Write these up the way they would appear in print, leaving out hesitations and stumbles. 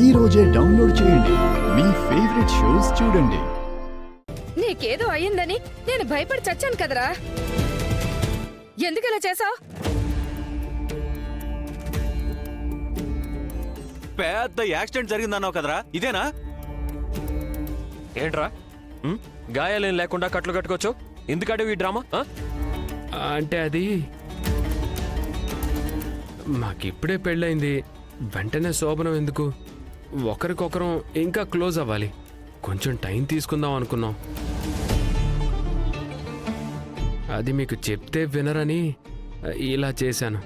ఈ రోజే డౌన్లోడ్ చేయండి. మీ ఫేవరెట్ షోస్ చూడండి. నీకేదో అయ్యిందని నేను భయపడి చచ్చాను కదరా. ఎందుకలా చేసావు? పెద్ద యాక్సిడెంట్ జరిగిందన్నావు కదరా, ఇదేనా? ఏంట్రా గాయాలేం లేకుండా కట్లు కట్టుకోవచ్చు? ఎందుకంటే ఈ డ్రామా అంటే అది మాకిప్పుడే పెళ్ళైంది, వెంటనే శోభనం ఎందుకు? ఒకరికొకరం ఇంకా క్లోజ్ అవ్వాలి, కొంచెం టైం తీసుకుందాం అనుకున్నాం. అది మీకు చెప్తే వినరని ఇలా చేశాను.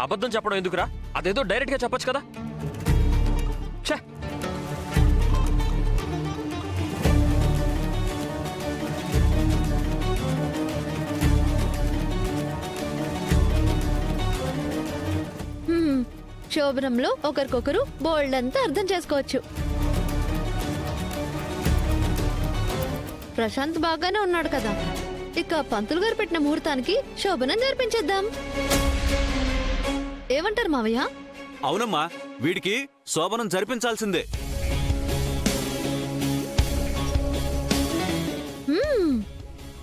అబద్ధం చెప్పడం ఎందుకురా? అదేదో డైరెక్ట్ గా చెప్పొచ్చు కదా. ఛే! శోభనంలో ఒకరికొకరు బోల్డ్ అంతా అర్థం చేసుకోవచ్చు. ప్రశాంత్ బాగానే ఉన్నాడు కదా, ఇక పంతులు గారు పెట్టిన ముహూర్తానికి శోభనం జరిపించేద్దాం. ఏమంటారు మావయ్య? అవునమ్మా, వీడికి శోభనం జరిపించాల్సిందే.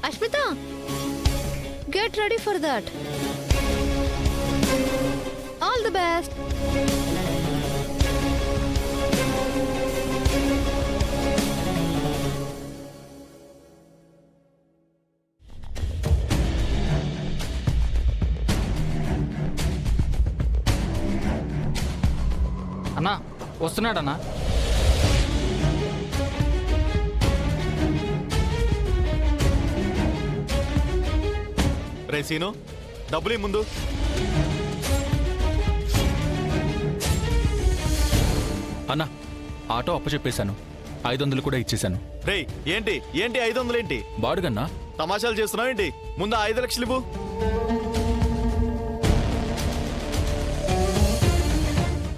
Ashmita, get ready for that. All the best. అన్నా వస్తున్నాడన్నా. రే సీను, డబ్బులు ముందు. అన్నా, ఆటో అప్పచెప్పేశాను, 500 కూడా ఇచ్చేశాను. రే ఏంటి ఏంటి 500 ఏంటి? బాడుగన్నా. తమాషాలు చేస్తున్నావు ఏంటి? ముందు 5 లక్షలు ఇవ్వు.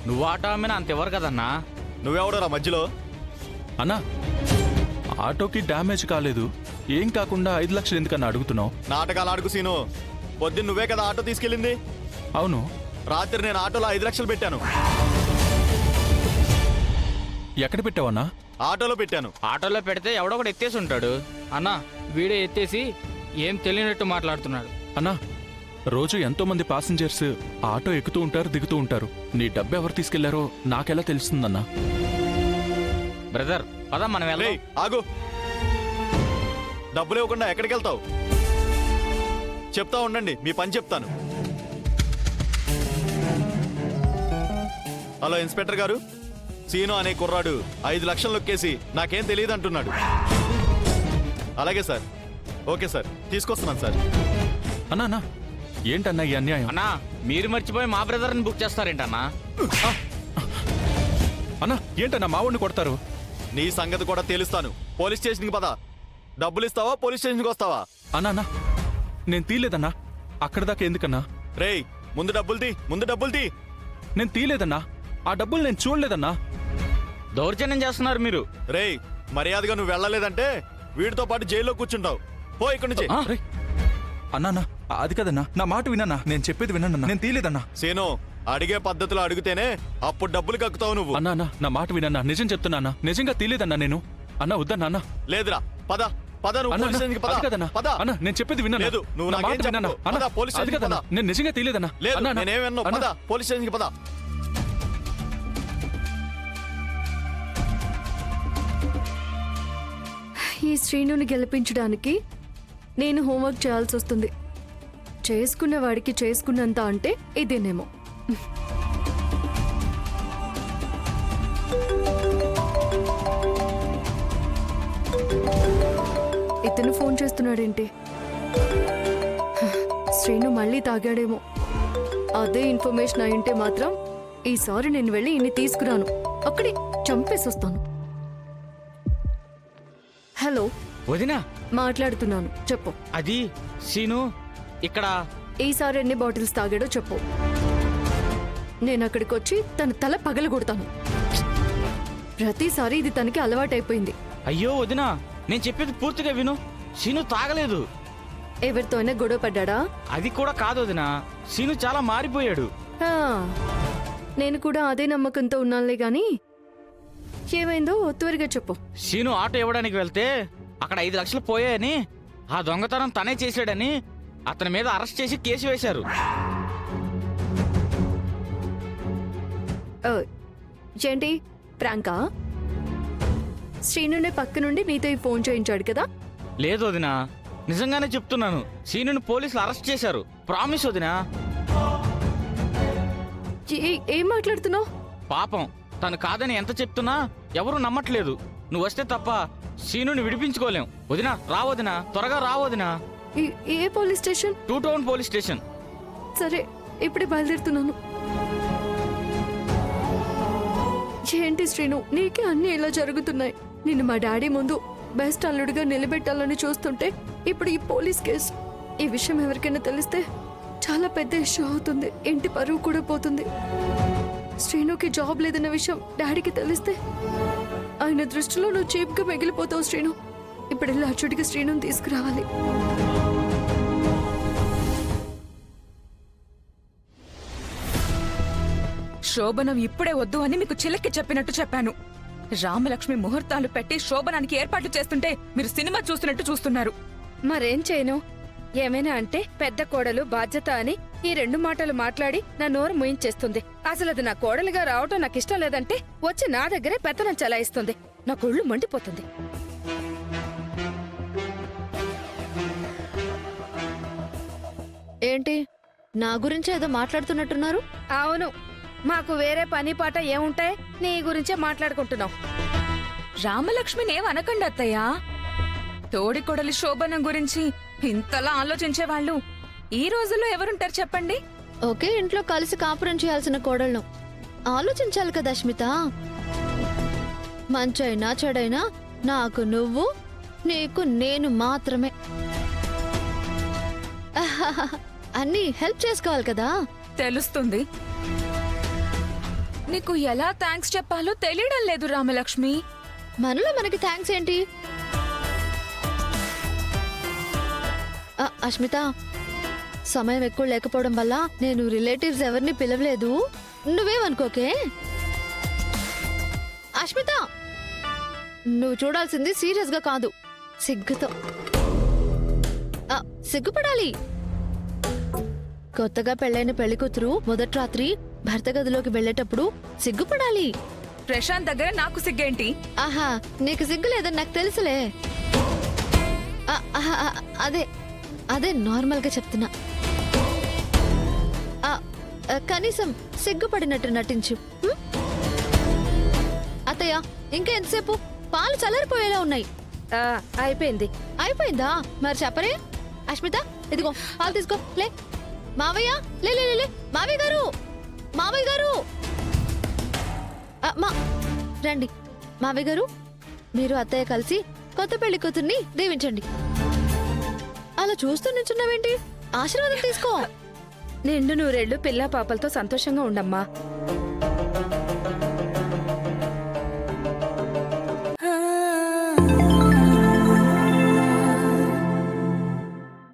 నువ్వు ఆటో అమ్మినా అంత ఇవ్వరు కదన్నా. నువ్వెవడరా మధ్యలో? అన్నా, ఆటోకి డ్యామేజ్ కాలేదు, ఏం కాకుండా 5 లక్షలు ఎందుకన్నా అడుగుతున్నావు? నాటకాలు ఆడుకు సీను. పొద్దున్న నువ్వే కదా ఆటో తీసుకెళ్ళింది. అవును. రాత్రి నేను ఆటోలో 5 లక్షలు పెట్టాను. ఎక్కడ పెట్టావన్నా? ఆటోలో పెట్టాను. ఆటోలో పెడితే ఎవడో ఒకటి ఎత్తేసి ఉంటాడు. అన్నా వీడే ఎత్తేసి ఏం తెలియనట్టు మాట్లాడుతున్నాడు. అన్నా, రోజు ఎంతో మంది ప్యాసింజర్స్ ఆటో ఎక్కుతూ ఉంటారు, దిగుతూ ఉంటారు. నీ డబ్బు ఎవరు తీసుకెళ్లారో నాకెలా తెలుస్తుందన్నా? బ్రదర్ పద మనం రే వెళ్దాం. ఆగు. డబ్బులు ఇవ్వకుండా ఎక్కడికి వెళ్తావు? చెప్తా ఉండండి, మీ పని చెప్తాను. హలో ఇన్స్పెక్టర్ గారు, సీను అనే కుర్రాడు 5 లక్షలు నొక్కేసి నాకేం తెలియదు అంటున్నాడు. అలాగే సార్. ఓకే సార్, తీసుకొస్తున్నాను సార్. అన్నా అన్నా, ఏంటన్నా ఈ అన్యాయం? అన్నా మీరు మర్చిపోయి మా బ్రదర్ని బుక్ చేస్తారేంటన్నా? అన్నా ఏంటన్నా మావాడిని కొడతారు? నీ సంగతి కూడా తెలుస్తాను. పోలీస్ స్టేషన్కి పద. డబ్బులు ఇస్తావా, పోలీస్ స్టేషన్కి వస్తావా? అన్నా అన్నా, నేను తీయలేదన్నా. అక్కడ దాకా ఎందుకన్నా? రేయ్ ముందు డబ్బులు తీ, ముందు డబ్బులు తీ. నేను తీయలేదన్నా, ఆ డబ్బులు నేను చూడలేదన్నా. దౌర్జన్యం చేస్తున్నారు మీరు. రేయ్ మర్యాదగా నువ్వు వెళ్ళలేదంటే వీడితో పాటు జైల్లో కూర్చుంటావు. పో ఇక్కడి నుంచి. రేయ్, అన్నా అది కదన్నా, నా మాట వినన్నా, నేను చెప్పేది వినన్నా, నేను తీయలేదన్నా. సీను, అడిగే పద్ధతిలో అడిగితేనే అప్పుడు డబ్బులు కక్కుతావు నువ్వు. అన్నా నా మాట వినన్నా, నిజం చెప్తున్నా, నిజంగా తీయలేదన్నా నేను. అన్నా వద్దన్నా అన్నా. లేదురా, పద పద, నువ్వు పోలీస్ స్టేషన్కి పద. అది కదన్నా, పద. అన్నా నేను చెప్పేది వినన్నా. లేదు, నువ్వు నా నాకేం మాట వినన్నా. చెప్పకు. అన్నా, పద, పోలీస్ అది స్టేషన్కి కదన్నా, పద. నేను నిజంగా తీయలేదన్నా. లేదు, అన్నా, నేనేం విన్నావు? పద, పోలీస్ స్టేషన్కి పద. ఈ శ్రీనుని గెలిపించడానికి నేను హోంవర్క్ చేయాల్సి వస్తుంది. చేసుకున్న వాడికి చేసుకున్నంత అంటే ఇదేనేమో. ఇతను ఫోన్ చేస్తున్నాడేంటి? శ్రీను మళ్ళీ తాగాడేమో. అదే ఇన్ఫర్మేషన్ అయింటే మాత్రం ఈసారి నేను వెళ్ళి ఇన్ని తీసుకురాను, అక్కడే చంపేసొస్తాను. హలో వదినా మాట్లాడుతున్నాను, చెప్పు. అది సీను ఇక్కడ ఈసారి ఎన్ని బాటిల్స్ తాగాడో చెప్పు. నేను అక్కడికి వచ్చి తన తల పగలగొడతాను. ప్రతిసారి ఇది తనకి అలవాటైపోయింది. అయ్యో వదినా, నేను చెప్పేది పూర్తిగా విను. సీను తాగలేదు. ఎవరితోనే గొడవ పడ్డా? అది కూడా కాదు వదినా, సీను చాలా మారిపోయాడు. ఆ, నేను కూడా అదే నమ్మకంతో ఉన్నానులే గాని ఏమైందో త్వరగా చెప్పు. సీను ఆటో ఇవ్వడానికి వెళ్తే అక్కడ 5 లక్షలు పోయాయని, ఆ దొంగతనం తనే చేశాడని అతని మీద అరెస్ట్ చేసి కేసు వేశారు. ఆ, ఏంటి ప్రాంకా? శ్రీనునే పక్క నుండి నీతో ఈ ఫోన్ చేయించాడు కదా? లేదు వదినా, నిజంగానే చెప్తున్నాను. సీనుని పోలీసులు అరెస్ట్ చేశారు. ప్రామిస్ వదినా. ఏం మాట్లాడుతున్నావు? పాపం తను కాదని ఎంత చెప్తున్నా ఎవరూ నమ్మట్లేదు. నువ్వు వస్తే తప్ప సీనుని విడిపించుకోలేం. వదినా రావదినా, త్వరగా రావదినా. ఏ police station? 2 town police station. సరే, ఇప్పుడే బయలుదేరుతున్నాను. ఏంటి శ్రీను, నీకే అన్ని ఇలా జరుగుతున్నాయి. నిన్ను మా డాడీ ముందు బెస్ట్ అల్లుడిగా నిలబెట్టాలని చూస్తుంటే ఇప్పుడు ఈ పోలీస్ కేసు. ఈ విషయం ఎవరికైనా తెలిస్తే చాలా పెద్ద ఇష్యూ అవుతుంది. ఇంటి పరువు కూడా పోతుంది. శ్రీనుకి జాబ్ లేదన్న విషయం డాడీకి తెలిస్తే ఆయన దృష్టిలో నువ్వు చీప్గా మిగిలిపోతావు శ్రీను. ఇప్పుడు ఇలా అచ్చుడికి శ్రీనుని తీసుకురావాలి. శోభనం ఇప్పుడే వద్దు అని మీకు చిలక్కి చెప్పినట్టు చెప్పాను. రామలక్ష్మి ముహూర్తాలు పెట్టి శోభనానికి ఏర్పాట్లు చేస్తుంటే మీరు సినిమా చూస్తున్నట్టు చూస్తున్నారు. మరేం చేయను? ఏమైనా అంటే పెద్ద కోడలు బాధ్యత అని ఈ 2 మాటలు మాట్లాడి నా నోరు ముయించేస్తుంది. అసలు అది నా కోడలుగా రావటం నాకు ఇష్టం లేదంటే వచ్చి నా దగ్గరే పెత్తనం చలాయిస్తుంది. నా కొళ్ళు మండిపోతుంది. ఏంటి నా గురించి ఏదో మాట్లాడుతున్నట్టున్నారు? అవును, మాకు వేరే పని పాట ఏముంటాయి? నీ గురించే మాట్లాడుకుంటున్నాం. రామలక్ష్మిని ఏమనకండి అత్తయ్యా. తోడికొడలి శోభనం గురించి ఇంతలా ఆలోచించే వాళ్ళు ఈ రోజుల్లో ఎవరుంటారు చెప్పండి? ఒకే ఇంట్లో కలిసి కాపురం చేయాల్సిన కోడళ్ళను ఆలోచించాలి కదా అష్మిత. మంచైనా చెడైనా నాకు నువ్వు, నీకు నేను మాత్రమే. అన్నీ హెల్ప్ చేసుకోవాలి కదా. తెలుస్తుంది. నీకు ఎలా థ్యాంక్స్ చెప్పాలో తెలియడం లేదు రామలక్ష్మి. మనలో మనకి థ్యాంక్స్ ఏంటి? అష్మిత, సమయం ఎక్కువ లేకపోవడం వల్ల నేను రిలేటివ్స్ ఎవరిని పిలవలేదు. నువ్వేమనుకోకే. అష్మిత, నువ్వు చూడాల్సింది సీరియస్ గా కాదు, సిగ్గుతో. సిగ్గుపడాలి. కొత్తగా పెళ్ళైన పెళ్లి కూతురు మొదటి రాత్రి భర్త గదిలోకి వెళ్ళేటప్పుడు సిగ్గుపడాలి. ప్రశాంత్ దగ్గర నాకు సిగ్గేంటి? ఆహా, నీకు సిగ్గు లేదని నాకు తెలుసులే. అదే అదే నార్మల్ గా చెప్తున్నా. కనీసం సిగ్గుపడినట్టు నటించు. అత్తయ్య, ఇంకా ఎంతసేపు? పాలు చల్లారిపోయేలా ఉన్నాయి. అయిపోయింది. అయిపోయిందా? మరి చెప్పరే. అష్మిత, ఇదిగో పాలు తీసుకో. లే మావయ్య, లే లే లే. మావయ్య గారు, మావయ్య గారు, రండి. మావయ్య గారు, మీరు అత్తయ్య కలిసి కొత్త పెళ్లి కూతుర్ని దీవించండి. అలా చూస్తూ నిల్చున్నావేంటి? ఆశీర్వాదం తీసుకో. నిండు నూరేళ్లు పిల్లా పాపలతో సంతోషంగా ఉండమ్మా.